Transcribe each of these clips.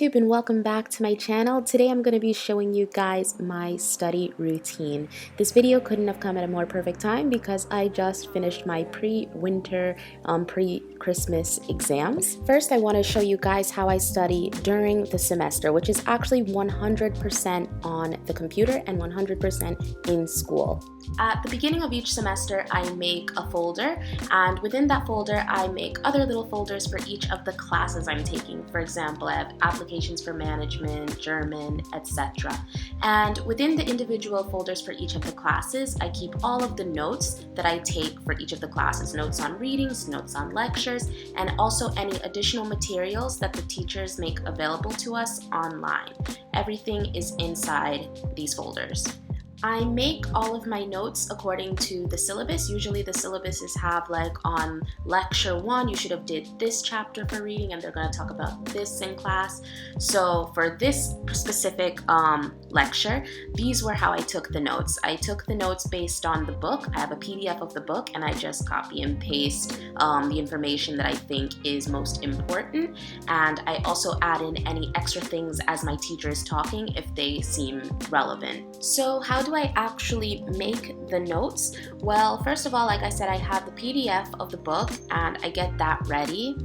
YouTube and welcome back to my channel. Today I'm going to be showing you guys my study routine. This video couldn't have come at a more perfect time because I just finished my pre-winter, pre-Christmas exams. First, I want to show you guys how I study during the semester, which is actually 100% on the computer and 100% in school. At the beginning of each semester, I make a folder, and within that folder, I make other little folders for each of the classes I'm taking. For example, I have applications for management, German, etc. And within the individual folders for each of the classes, I keep all of the notes that I take for each of the classes. Notes on readings, notes on lectures, and also any additional materials that the teachers make available to us online. Everything is inside these folders. I make all of my notes according to the syllabus. Usually the syllabuses have like on lecture 1, you should have did this chapter for reading and they're going to talk about this in class. So for this specific lecture, these were how I took the notes. I took the notes based on the book. I have a PDF of the book and I just copy and paste the information that I think is most important. And I also add in any extra things as my teacher is talking if they seem relevant. So how do I actually make the notes? Well, first of all, like I said, I have the PDF of the book and I get that ready.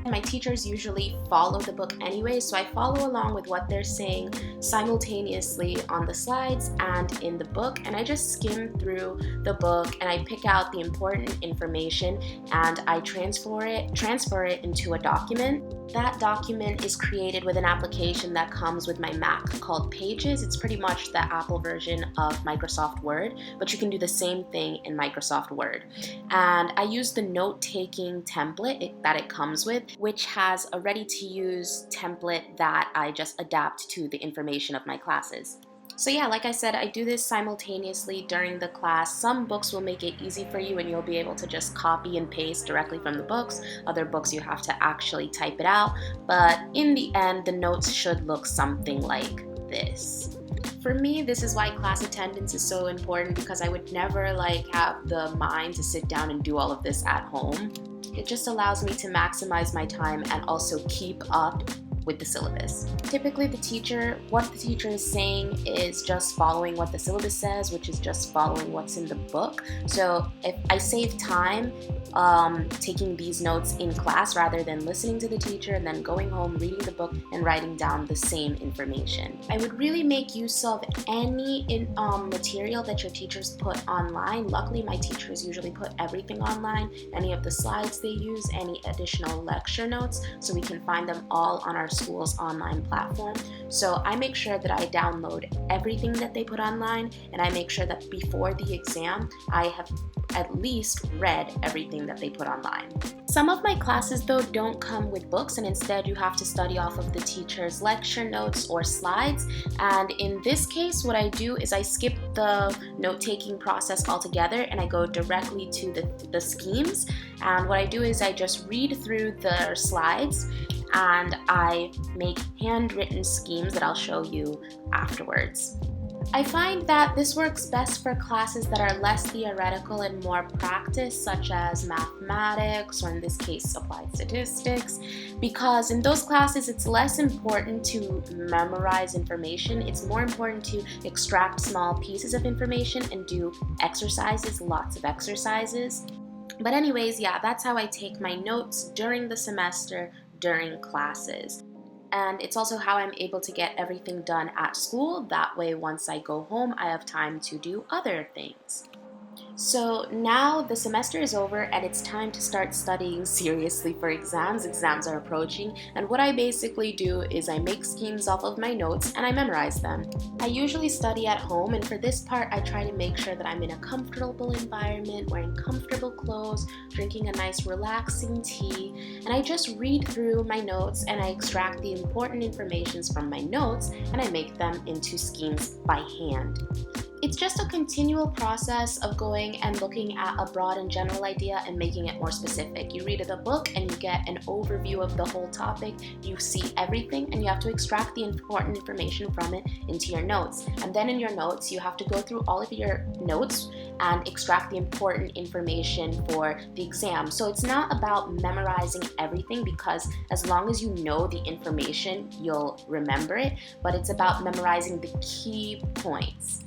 My teachers usually follow the book anyway, so I follow along with what they're saying simultaneously on the slides and in the book, and I just skim through the book and I pick out the important information and I transfer it into a document. That document is created with an application that comes with my Mac called Pages. It's pretty much the Apple version of Microsoft Word, but you can do the same thing in Microsoft Word. And I use the note-taking template that it comes with, which has a ready-to-use template that I just adapt to the information of my classes. So yeah, like I said, I do this simultaneously during the class. Some books will make it easy for you and you'll be able to just copy and paste directly from the books. Other books you have to actually type it out. But in the end, the notes should look something like this. For me, this is why class attendance is so important, because I would never have the mind to sit down and do all of this at home. It just allows me to maximize my time and also keep up with the syllabus. Typically what the teacher is saying is just following what the syllabus says, which is just following what's in the book. So if I save time taking these notes in class rather than listening to the teacher and then going home, reading the book and writing down the same information. I would really make use of any material that your teachers put online. Luckily, my teachers usually put everything online, any of the slides they use, any additional lecture notes, so we can find them all on our school's online platform. So I make sure that I download everything that they put online, and I make sure that before the exam I have at least read everything that they put online. Some of my classes though don't come with books, and instead you have to study off of the teacher's lecture notes or slides. And in this case, what I do is I skip the note-taking process altogether and I go directly to the schemes. And what I do is I just read through the slides and I make handwritten schemes that I'll show you afterwards. I find that this works best for classes that are less theoretical and more practice, such as mathematics, or in this case applied statistics, because in those classes it's less important to memorize information. It's more important to extract small pieces of information and do exercises, lots of exercises. But anyways, yeah, that's how I take my notes during the semester, during classes. And it's also how I'm able to get everything done at school. That way, once I go home, I have time to do other things. So now the semester is over and it's time to start studying seriously for exams. Exams are approaching, and what I basically do is I make schemes off of my notes and I memorize them. I usually study at home, and for this part I try to make sure that I'm in a comfortable environment, wearing comfortable clothes, drinking a nice relaxing tea, and I just read through my notes and I extract the important information from my notes and I make them into schemes by hand. It's just a continual process of going and looking at a broad and general idea and making it more specific. You read the book and you get an overview of the whole topic. You see everything and you have to extract the important information from it into your notes. And then in your notes, you have to go through all of your notes and extract the important information for the exam. So it's not about memorizing everything, because as long as you know the information, you'll remember it, but it's about memorizing the key points.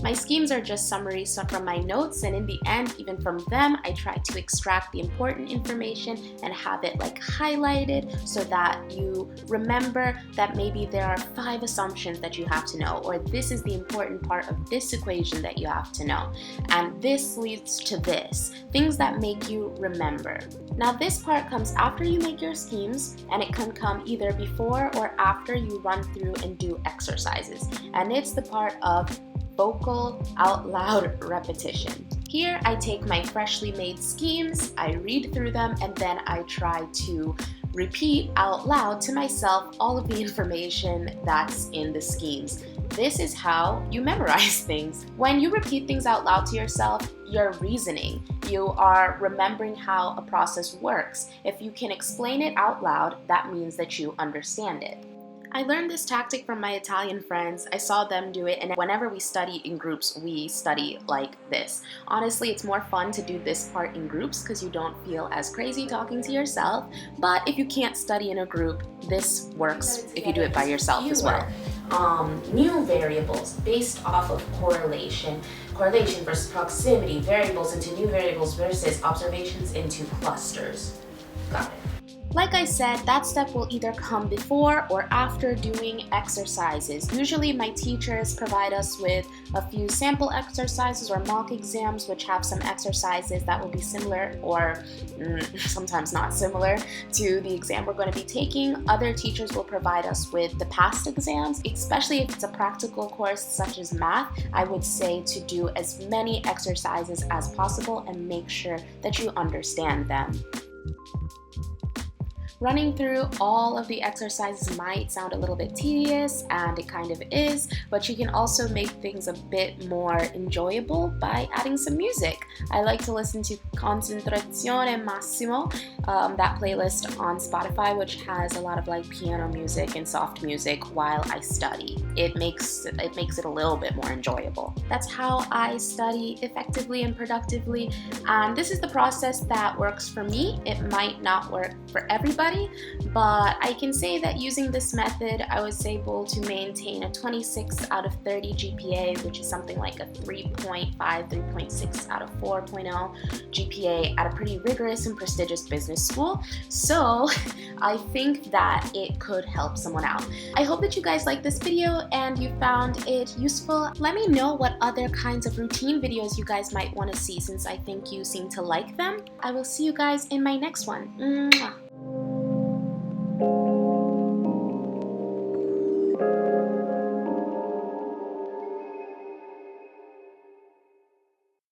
My schemes are just summaries from my notes, and in the end, even from them, I try to extract the important information and have it like highlighted so that you remember that maybe there are 5 assumptions that you have to know, or this is the important part of this equation that you have to know, and this leads to this. Things that make you remember. Now this part comes after you make your schemes, and it can come either before or after you run through and do exercises, and it's the part of vocal out loud repetition. Here I take my freshly made schemes, I read through them, and then I try to repeat out loud to myself all of the information that's in the schemes. This is how you memorize things. When you repeat things out loud to yourself, you're reasoning. You are remembering how a process works. If you can explain it out loud, that means that you understand it. I learned this tactic from my Italian friends. I saw them do it, and whenever we study in groups, we study like this. Honestly, it's more fun to do this part in groups because you don't feel as crazy talking to yourself, but if you can't study in a group, this works if you do it by yourself as well. New variables based off of correlation versus proximity, variables into new variables versus observations into clusters. Got it. Like I said, that step will either come before or after doing exercises. Usually my teachers provide us with a few sample exercises or mock exams which have some exercises that will be similar or sometimes not similar to the exam we're going to be taking. Other teachers will provide us with the past exams, especially if it's a practical course such as math. I would say to do as many exercises as possible and make sure that you understand them. Running through all of the exercises might sound a little bit tedious, and it kind of is, but you can also make things a bit more enjoyable by adding some music. I like to listen to Concentrazione Massimo, that playlist on Spotify, which has a lot of like piano music and soft music while I study. It makes it a little bit more enjoyable. That's how I study effectively and productively, and this is the process that works for me. It might not work for everybody, but I can say that using this method, I was able to maintain a 26 out of 30 GPA, which is something like a 3.5, 3.6 out of 4.0 GPA at a pretty rigorous and prestigious business school. So I think that it could help someone out. I hope that you guys liked this video and you found it useful. Let me know what other kinds of routine videos you guys might want to see, since I think you seem to like them. I will see you guys in my next one. Mwah.